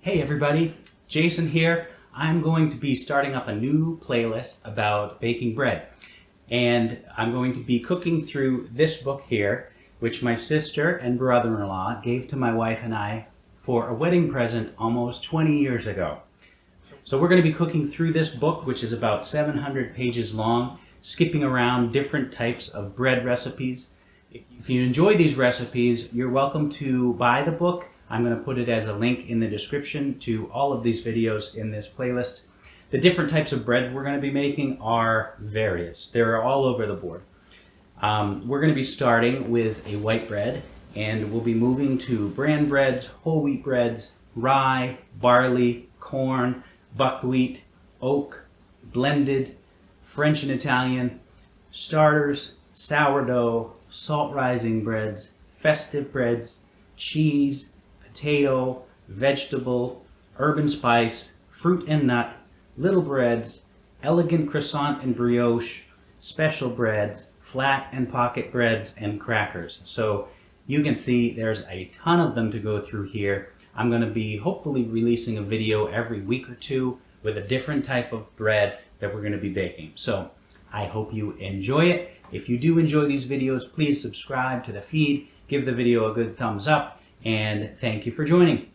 Hey everybody, Jason here. I'm going to be starting up a new playlist about baking bread. And I'm going to be cooking through this book here, which my sister and brother-in-law gave to my wife and I for a wedding present almost 20 years ago. So we're going to be cooking through this book, which is about 700 pages long, skipping around different types of bread recipes. If you enjoy these recipes, you're welcome to buy the book. I'm going to put it as a link in the description to all of these videos in this playlist. The different types of breads we're going to be making are various. They're all over the board. We're going to be starting with a white bread, and we'll be moving to bran breads, whole wheat breads, rye, barley, corn, buckwheat, oat, blended, French and Italian, starters, sourdough, salt rising breads, festive breads, cheese, potato, vegetable, herb and spice, fruit and nut, little breads, elegant croissant and brioche, special breads, flat and pocket breads, and crackers. So you can see there's a ton of them to go through here. I'm going to be hopefully releasing a video every week or two with a different type of bread that we're going to be baking. So I hope you enjoy it. If you do enjoy these videos, please subscribe to the feed, give the video a good thumbs up, and thank you for joining.